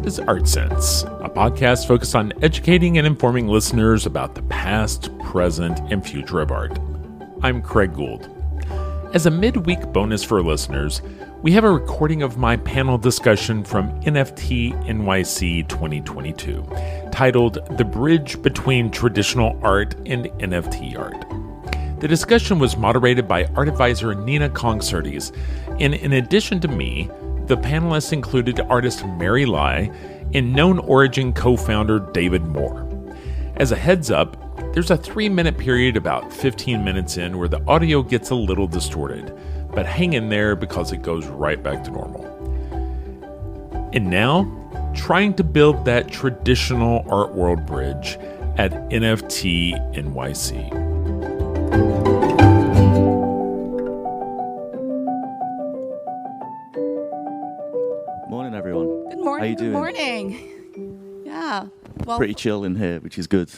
is Art Sense, a podcast focused on educating and informing listeners about the past, present, and future of art. I'm Craig Gould. As a midweek bonus for listeners, we have a recording of my panel discussion from NFT.NYC 2022, titled The Bridge Between Traditional Art and NFT Art. The discussion was moderated by art advisor Nina Kong-Surtees, and in addition to me, the panelists included artist Mary Lai and Known Origin co-founder David Moore. As a heads up, there's a 3-minute period about 15 minutes in where the audio gets a little distorted, but hang in there because it goes right back to normal. And now, trying to build that traditional art world bridge at NFT.NYC. Morning, everyone. Good morning. How you doing? Good morning. Yeah. Well, Pretty chill in here, which is good.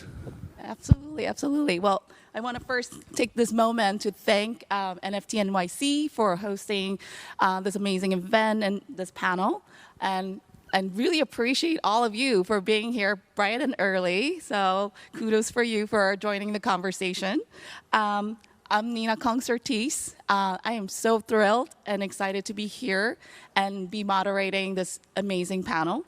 Absolutely. Well, I want to first take this moment to thank NFT.NYC for hosting this amazing event and this panel, and really appreciate all of you for being here bright and early. So kudos for you for joining the conversation. I'm Nina Kong-Surtees. I am so thrilled and excited to be here and be moderating this amazing panel.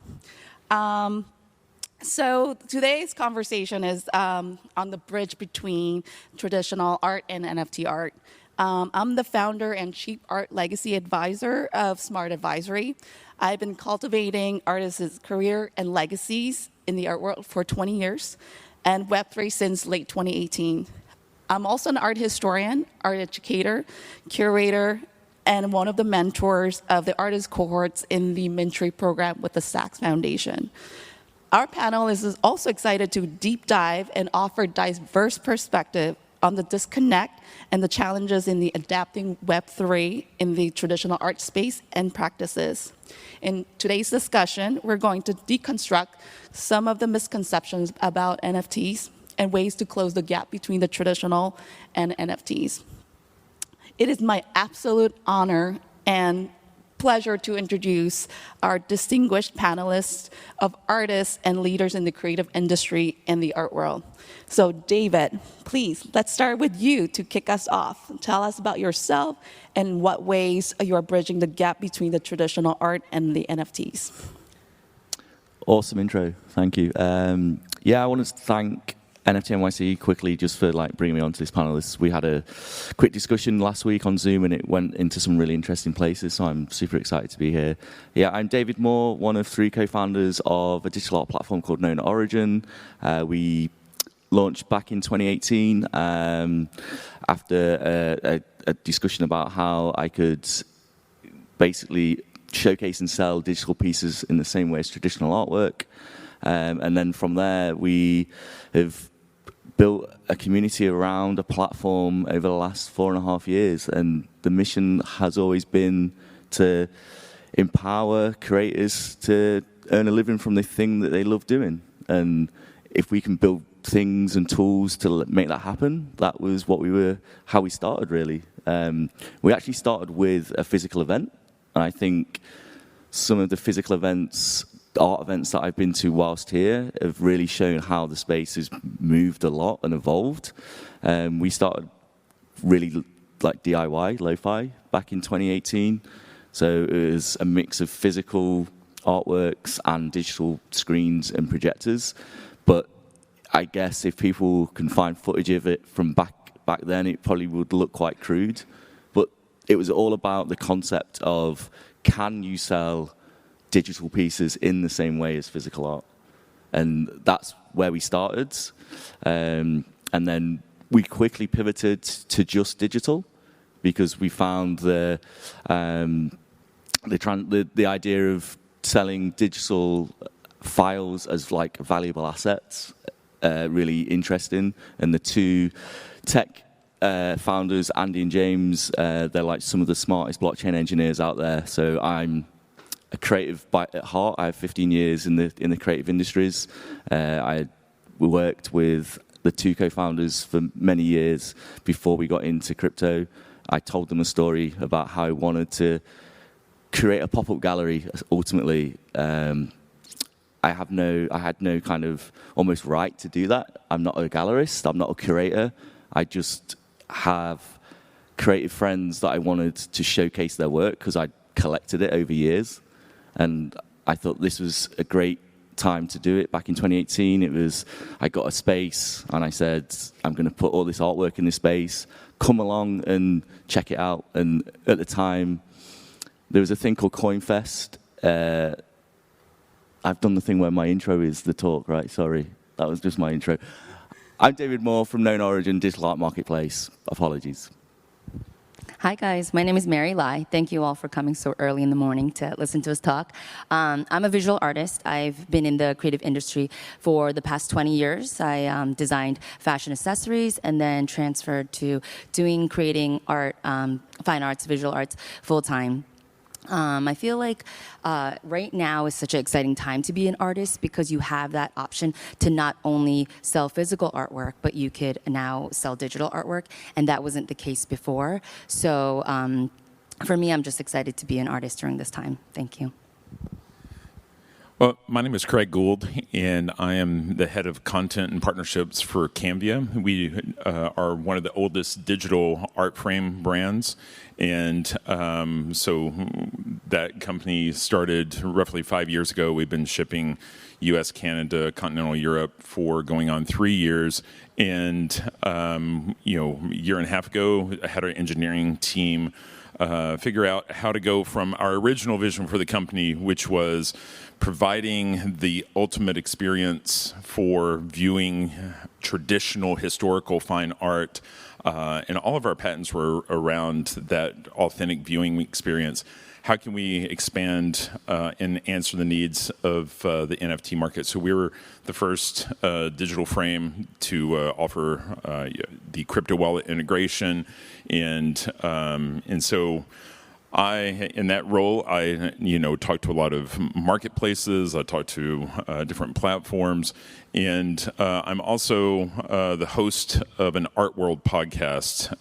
So today's conversation is on the bridge between traditional art and NFT art. I'm the founder and chief art legacy advisor of Smart Advisory. I've been cultivating artists' career and legacies in the art world for 20 years and Web3 since late 2018. I'm also an art historian, art educator, curator, and one of the mentors of the artist cohorts in the Mentoring program with the Sachs Foundation. Our panel is also excited to deep dive and offer diverse perspective on the disconnect and the challenges in the adapting Web3 in the traditional art space and practices. In today's discussion, we're going to deconstruct some of the misconceptions about NFTs and ways to close the gap between the traditional and NFTs. It is my absolute honor and pleasure to introduce our distinguished panelists of artists and leaders in the creative industry and the art world. So David, please, let's start with you to kick us off. Tell us about yourself and what ways you are bridging the gap between the traditional art and the NFTs. Awesome intro. Thank you. I want to thank NFT.NYC quickly just for bringing me onto this panel. We had a quick discussion last week on Zoom and it went into some really interesting places, so I'm super excited to be here. Yeah, I'm David Moore, one of 3 co-founders of a digital art platform called Known Origin. We launched back in 2018 after a discussion about how I could basically showcase and sell digital pieces in the same way as traditional artwork. And then from there, we have built a community around a platform over the last 4.5 years. And the mission has always been to empower creators to earn a living from the thing that they love doing. And if we can build things and tools to make that happen, that was how we started, really. We actually started with a physical event. And I think some of the physical art events that I've been to whilst here have really shown how the space has moved a lot and evolved. We started really DIY, lo-fi, back in 2018. So it was a mix of physical artworks and digital screens and projectors. But I guess if people can find footage of it from back then, it probably would look quite crude. But it was all about the concept of, can you sell digital pieces in the same way as physical art? And that's where we started. And then we quickly pivoted to just digital because we found the idea of selling digital files as valuable assets really interesting. And the 2 tech founders, Andy and James, they're some of the smartest blockchain engineers out there. So I'm a creative at heart. I have 15 years in the creative industries. I worked with the 2 co-founders for many years before we got into crypto. I told them a story about how I wanted to create a pop-up gallery ultimately I had no kind of almost right to do that. I'm not a gallerist. I'm not a curator. I just have creative friends that I wanted to showcase their work because I collected it over years. And I thought this was a great time to do it. Back in 2018, I got a space and I said, I'm going to put all this artwork in this space. Come along and check it out. And at the time, there was a thing called CoinFest. I've done the thing where my intro is the talk, right? Sorry, that was just my intro. I'm David Moore from Known Origin Digital Art Marketplace. Apologies. Hi, guys. My name is Mary Lai. Thank you all for coming so early in the morning to listen to us talk. I'm a visual artist. I've been in the creative industry for the past 20 years. I designed fashion accessories and then transferred to creating art, fine arts, visual arts full-time. I feel like right now is such an exciting time to be an artist because you have that option to not only sell physical artwork, but you could now sell digital artwork, and that wasn't the case before. So for me, I'm just excited to be an artist during this time. Thank you. Well, my name is Craig Gould, and I am the head of content and partnerships for Cambia. We are one of the oldest digital art frame brands, and so that company started roughly 5 years ago. We've been shipping U.S., Canada, continental Europe for going on 3 years, and a year and a half ago, I had our engineering team figure out how to go from our original vision for the company, which was providing the ultimate experience for viewing traditional historical fine art, and all of our patents were around that authentic viewing experience. How can we expand and answer the needs of the NFT market? So we were the first digital frame to offer the crypto wallet integration, and so in that role, I talked to a lot of marketplaces. I talked to different platforms, and I'm also the host of an Art World podcast,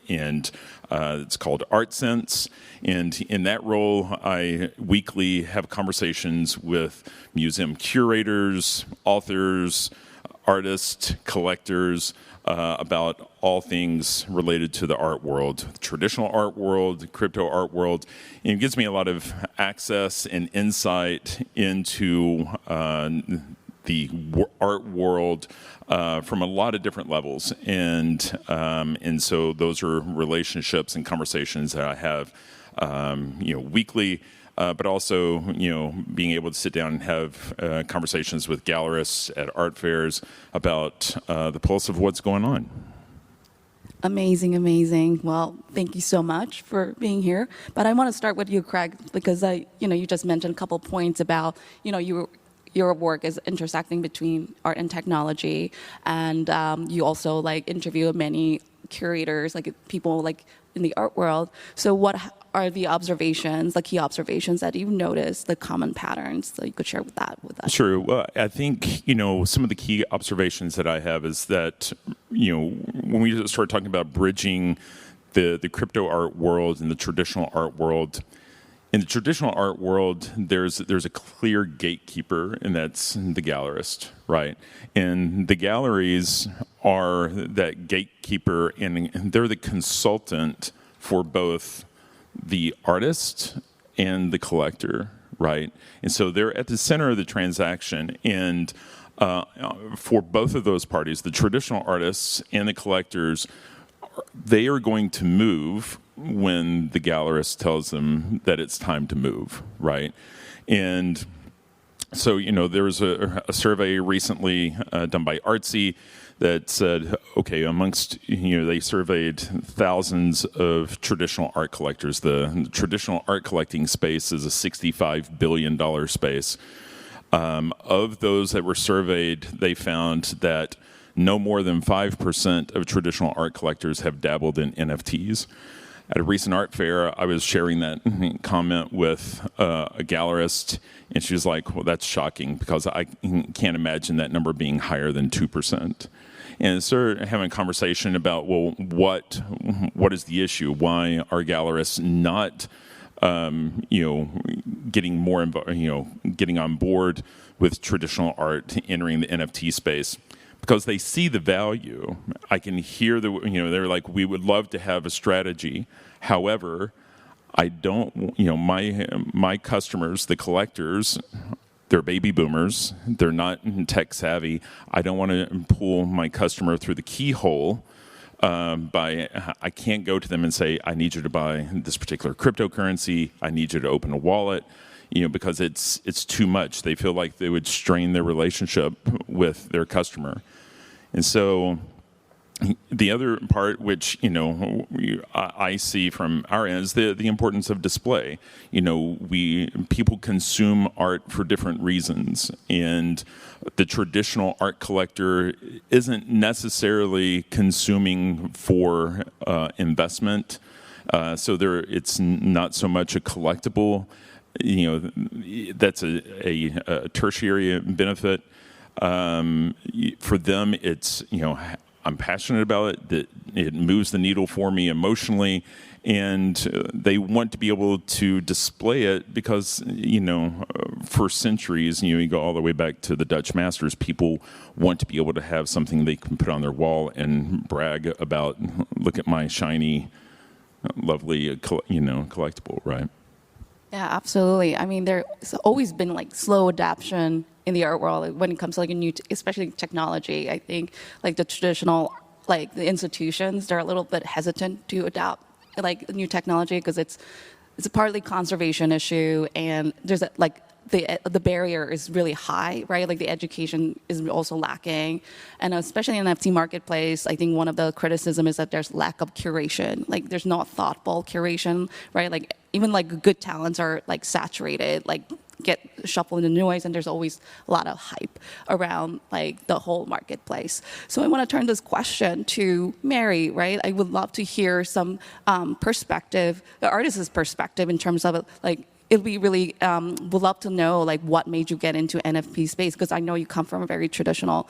and it's called Art Sense. And in that role, I weekly have conversations with museum curators, authors, artists, collectors, about all things related to the art world, traditional art world, crypto art world. And it gives me a lot of access and insight into the art world from a lot of different levels. And so those are relationships and conversations that I have weekly. But also, being able to sit down and have conversations with gallerists at art fairs about the pulse of what's going on. Amazing, amazing. Well, thank you so much for being here. But I want to start with you, Craig, because you just mentioned a couple points about, your work is intersecting between art and technology, and you also interview many curators, people in the art world. So what are the key observations that you've noticed, the common patterns that you could share with us? Sure. Well, I think, some of the key observations that I have is that, when we start talking about bridging the crypto art world and the traditional art world, in the traditional art world, there's a clear gatekeeper, and that's the gallerist, right? And the galleries are that gatekeeper, and they're the consultant for both the artist and the collector, right? And so they're at the center of the transaction. And for both of those parties, the traditional artists and the collectors, they are going to move when the gallerist tells them that it's time to move, right? And so, there was a survey recently done by Artsy that said, okay, amongst, they surveyed thousands of traditional art collectors. The traditional art collecting space is a $65 billion space. Of those that were surveyed, they found that no more than 5% of traditional art collectors have dabbled in NFTs. At a recent art fair, I was sharing that comment with a gallerist, and she was like, well, that's shocking because I can't imagine that number being higher than 2%. And started having a conversation about, well, what is the issue? Why are gallerists not getting more, getting on board with traditional art, entering the NFT space, because they see the value. I can hear they're like, we would love to have a strategy. However, I don't, my customers, the collectors, they're baby boomers. They're not tech savvy. I don't want to pull my customer through the keyhole. I can't go to them and say, I need you to buy this particular cryptocurrency. I need you to open a wallet, because it's too much. They feel like they would strain their relationship with their customer. And so the other part, which I see from our end, is the importance of display. People consume art for different reasons, and the traditional art collector isn't necessarily consuming for investment. So it's not so much a collectible. That's a tertiary benefit. For them, it's I'm passionate about it, that it moves the needle for me emotionally, and they want to be able to display it because, for centuries, you go all the way back to the Dutch masters, people want to be able to have something they can put on their wall and brag about, look at my shiny, lovely, collectible, right? Yeah, absolutely. I mean, there's always been like slow adoption in the art world when it comes to like a new, especially technology. I think like the traditional, like the institutions, they're a little bit hesitant to adopt like new technology because it's a partly conservation issue, and there's the barrier is really high, right? Like the education is also lacking, and especially in the NFT marketplace, I think one of the criticism is that there's lack of curation. Like there's not thoughtful curation, right? Like even like good talents are like saturated, like get shuffled in the noise, and there's always a lot of hype around like the whole marketplace. So I want to turn this question to Mary, right? I would love to hear some perspective, the artist's perspective in terms of like, it'd be really, would love to know like what made you get into NFT space, because I know you come from a very traditional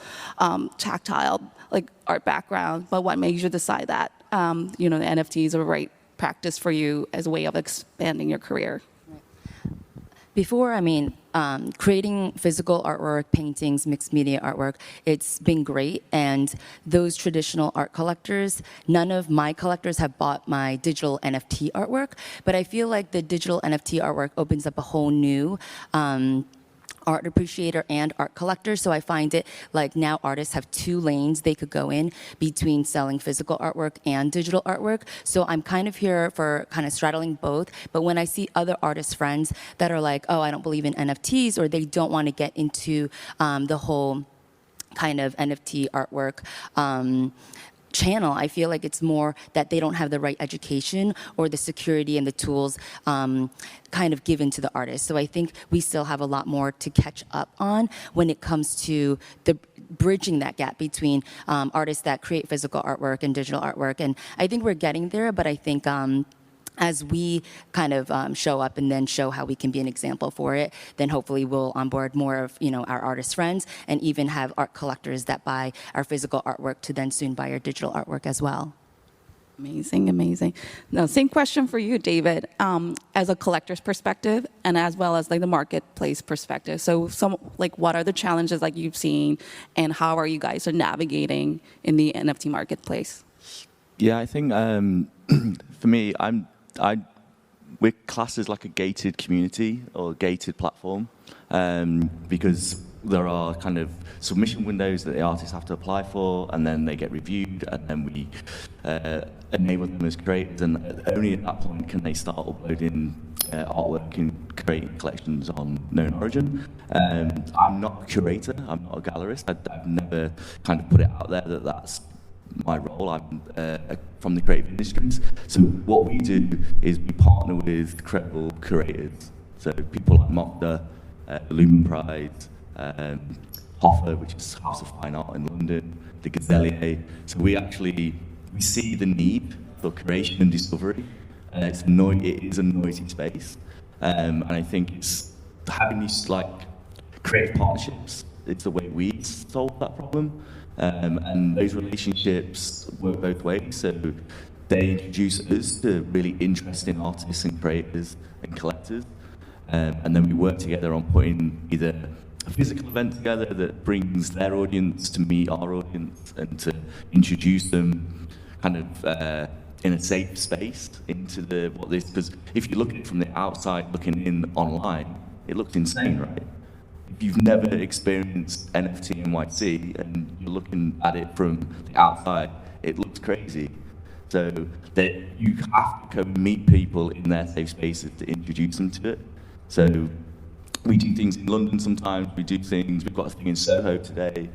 tactile like art background, but what made you decide that, the NFT is a right practice for you as a way of expanding your career? Before, creating physical artwork, paintings, mixed media artwork, it's been great. And those traditional art collectors, none of my collectors have bought my digital NFT artwork. But I feel like the digital NFT artwork opens up a whole new art appreciator and art collector. So I find it like now artists have two lanes they could go in between selling physical artwork and digital artwork. So I'm kind of here for kind of straddling both. But when I see other artist friends that are like, oh, I don't believe in NFTs, or they don't want to get into the whole kind of NFT artwork channel, I feel like it's more that they don't have the right education or the security and the tools kind of given to the artist. So I think we still have a lot more to catch up on when it comes to the bridging that gap between artists that create physical artwork and digital artwork. And I think we're getting there, but I think as we kind of show up and then show how we can be an example for it, then hopefully we'll onboard more of our artist friends, and even have art collectors that buy our physical artwork to then soon buy our digital artwork as well. Amazing, amazing. Now, same question for you, David, as a collector's perspective and as well as like the marketplace perspective. So what are the challenges like you've seen, and how are you guys navigating in the NFT marketplace? Yeah, I think for me, we're classed as like a gated community or a gated platform because there are kind of submission windows that the artists have to apply for, and then they get reviewed, and then we enable them as creators, and only at that point can they start uploading artwork and creating collections on known origin. I'm not a curator, I'm not a gallerist. I've never kind of put it out there that that's my role. I'm from the creative industries. So what we do is we partner with credible curators. So people like Mokta, Lumen Pride, Hoffa, which is House of Fine Art in London, the Gazelier. So we see the need for creation and discovery. It is a noisy space. And I think it's having these like creative partnerships, it's the way we solve that problem. And those relationships work both ways. So they introduce us to really interesting artists and creators and collectors. And then we work together on putting either a physical event together that brings their audience to meet our audience and to introduce them kind of in a safe space into because if you look at it from the outside looking in online, it looks insane, right? If you've never experienced NFT.NYC and you're looking at it from the outside, it looks crazy. So that you have to go and meet people in their safe spaces to introduce them to it. So we do things in London sometimes, we've got a thing in Soho today.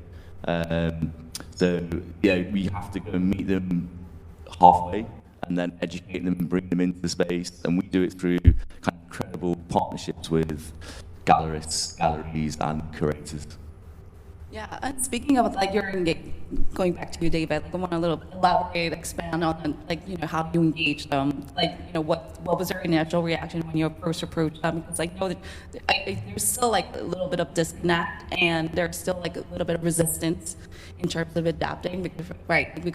So yeah, we have to go and meet them halfway and then educate them and bring them into the space. And we do it through kind of credible partnerships with gallerists, galleries, and curators. Yeah, and speaking of like going back to you, David, I want to elaborate, expand on how do you engage them? What was their initial reaction when you first approached them? Because I know that there's still a little bit of disconnect, and there's still a little bit of resistance in terms of adapting, because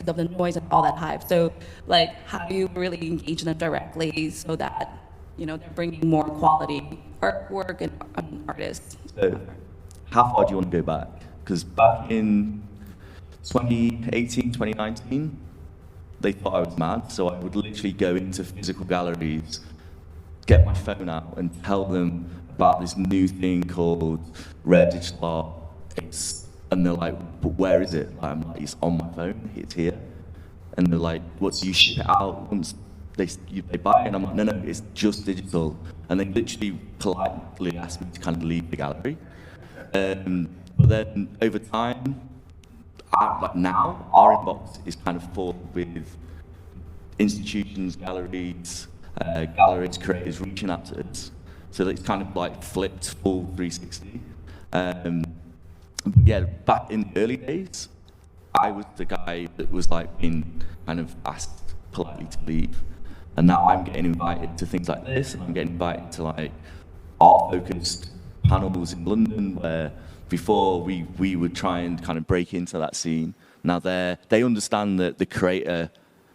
of the noise and all that hype. So how do you really engage them directly so that they're bringing more quality artwork and artists? So how far do you want to go back? Because back in 2018, 2019, they thought I was mad, so I would literally go into physical galleries, get my phone out, and tell them about this new thing called rare digital art. And they're like, but where is it? I'm like, it's on my phone, it's here. And they're like, what, so you ship it out once they buy it? And I'm like, no, it's just digital. And they literally politely asked me to kind of leave the gallery. But then over time, now, our inbox is kind of full with institutions, galleries, creators reaching out to us. So it's kind of flipped full 360. But yeah, back in the early days, I was the guy that was being kind of asked politely to leave. And now I'm getting invited to things like this, and I'm getting invited to art-focused panels in London where before we would try and kind of break into that scene. Now they understand that the creator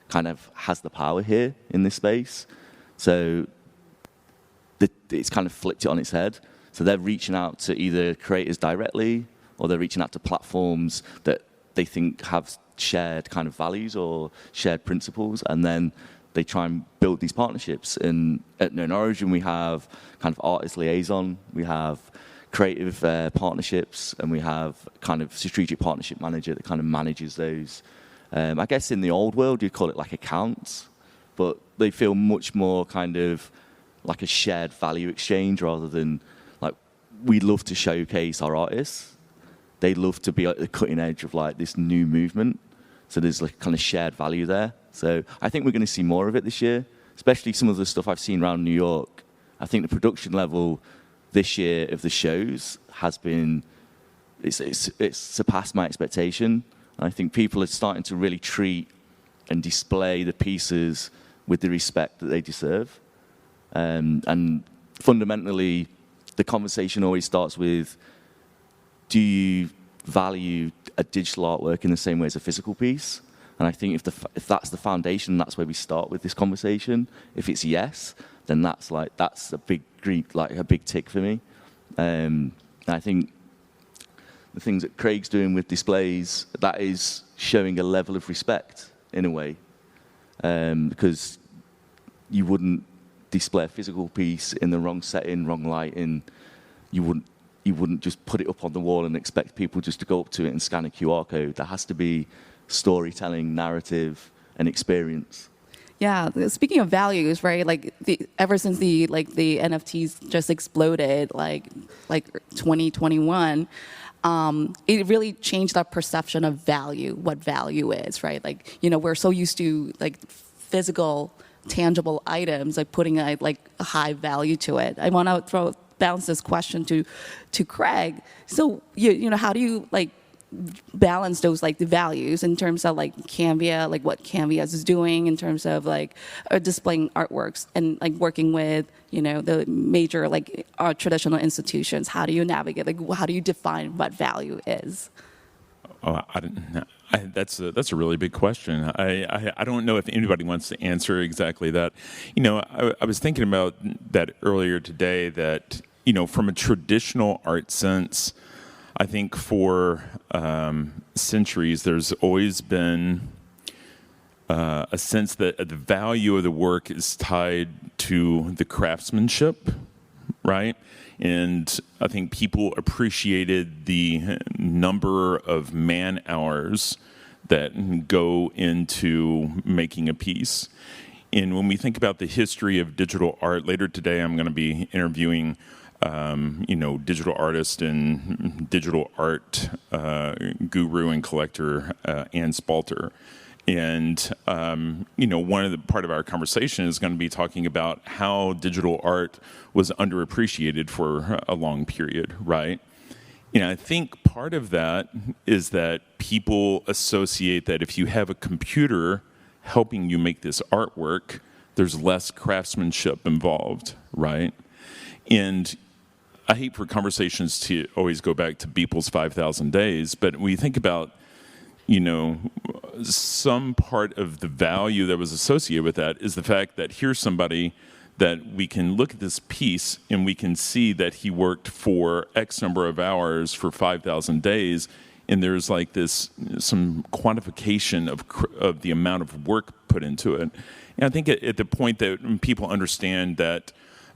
kind of has the power here in this space. So it's kind of flipped it on its head. So they're reaching out to either creators directly, or they're reaching out to platforms that they think have shared kind of values or shared principles, and then they try and build these partnerships. And at Known Origin, we have kind of artist liaison, we have creative partnerships, and we have kind of strategic partnership manager that kind of manages those. I guess in the old world, you'd call it accounts, but they feel much more kind of like a shared value exchange rather than we love to showcase our artists. They love to be at the cutting edge of this new movement. So there's kind of shared value there. So I think we're going to see more of it this year, especially some of the stuff I've seen around New York. I think the production level this year of the shows has been, it's surpassed my expectation. And I think people are starting to really treat and display the pieces with the respect that they deserve. And fundamentally, the conversation always starts with, do you value a digital artwork in the same way as a physical piece? And I think if that's the foundation, that's where we start with this conversation. If it's yes, then that's a big a big tick for me. And I think the things that Craig's doing with displays, that is showing a level of respect in a way, because you wouldn't display a physical piece in the wrong setting, wrong lighting. You wouldn't just put it up on the wall and expect people just to go up to it and scan a QR code. There has to be storytelling, narrative, and experience. Yeah, speaking of values, right? Ever since the NFTs just exploded, 2021, it really changed our perception of value, what value is, right? We're so used to physical, tangible items, putting a high value to it. I want to bounce this question to Craig. So how do you balance those the values in terms of Canva, what Canva is doing in terms of displaying artworks and working with the major traditional institutions? How do you navigate? How do you define what value is? Oh, That's a really big question. I don't know if anybody wants to answer exactly that. I was thinking about that earlier today, that, from a traditional art sense, I think for centuries there's always been a sense that the value of the work is tied to the craftsmanship, right? And I think people appreciated the number of man hours that go into making a piece. And when we think about the history of digital art, later today I'm going to be interviewing digital artist and digital art guru and collector Ann Spalter. And, one of the part of our conversation is going to be talking about how digital art was underappreciated for a long period, right? I think part of that is that people associate that if you have a computer helping you make this artwork, there's less craftsmanship involved, right? And I hate for conversations to always go back to Beeple's 5,000 Days, but when you think about some part of the value that was associated with that is the fact that here's somebody that we can look at this piece and we can see that he worked for X number of hours for 5,000 days, and there's like some quantification of the amount of work put into it. And I think at the point that people understand that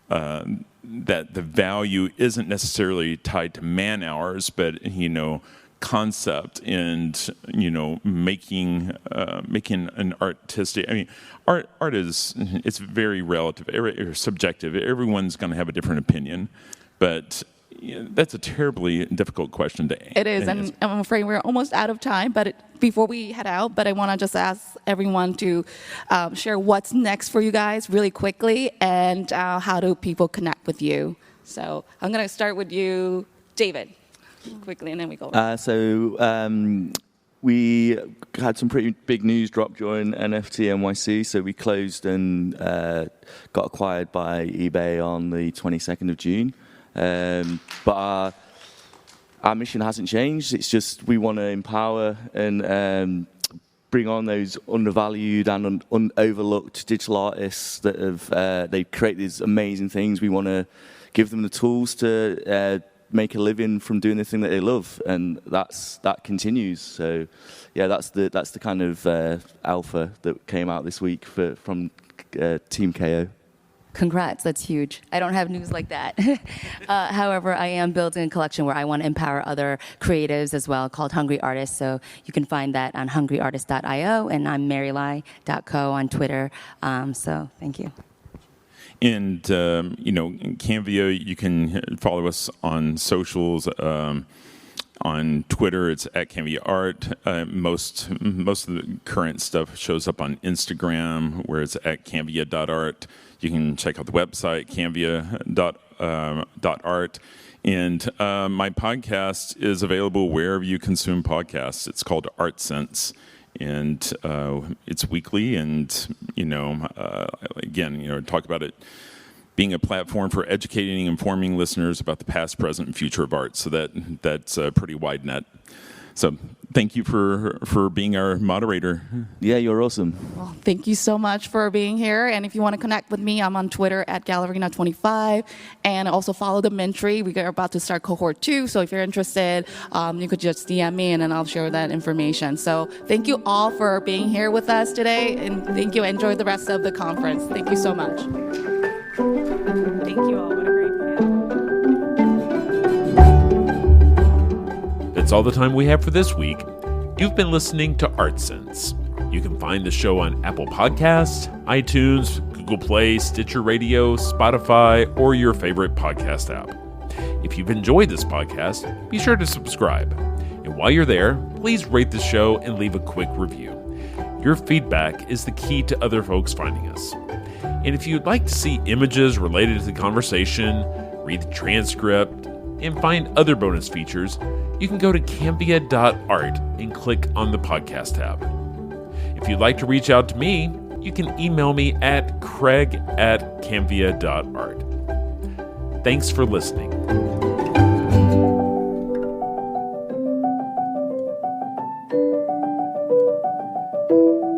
that the value isn't necessarily tied to man hours, but concept and making an artistic. I mean, art is, it's very relative, subjective. Everyone's going to have a different opinion, but that's a terribly difficult question to answer. It is, and I'm afraid we're almost out of time. But before we head out, I want to just ask everyone to share what's next for you guys really quickly, and how do people connect with you. So I'm going to start with you, David, quickly, and then we go. We had some pretty big news drop during NFT.NYC. So we closed and got acquired by eBay on the 22nd of June. But our mission hasn't changed. It's just we want to empower and bring on those undervalued and overlooked digital artists that have they've created these amazing things. We want to give them the tools to make a living from doing the thing that they love, and that continues. So, yeah, that's the kind of alpha that came out this week from Team KO. Congrats, that's huge. I don't have news like that. However, I am building a collection where I want to empower other creatives as well, called Hungry Artists. So you can find that on hungryartist.io, and I'm marylie.co on Twitter. So thank you. And, Canvia, you can follow us on socials. On Twitter, it's at Canvia Art. Most of the current stuff shows up on Instagram, where it's at canvia.art. You can check out the website, canvia.art. And my podcast is available wherever you consume podcasts. It's called Art Sense. And it's weekly, and again, talk about it being a platform for educating and informing listeners about the past, present, and future of art. So that's a pretty wide net. So thank you for being our moderator. Yeah, you're awesome. Well, thank you so much for being here. And if you want to connect with me, I'm on Twitter at Gallerina25, and also follow the Mentry. We are about to start cohort 2. So if you're interested, you could just DM me, and then I'll share that information. So thank you all for being here with us today, and thank you. Enjoy the rest of the conference. Thank you so much. Thank you all. What a great panel. That's all the time we have for this week. You've been listening to Art Sense. You can find the show on Apple Podcasts, iTunes, Google Play, Stitcher Radio, Spotify, or your favorite podcast app. If you've enjoyed this podcast, be sure to subscribe. And while you're there, please rate the show and leave a quick review. Your feedback is the key to other folks finding us. And if you'd like to see images related to the conversation, read the transcript, and find other bonus features, you can go to canvia.art and click on the podcast tab. If you'd like to reach out to me, you can email me at craig@canvia.art. Thanks for listening. you.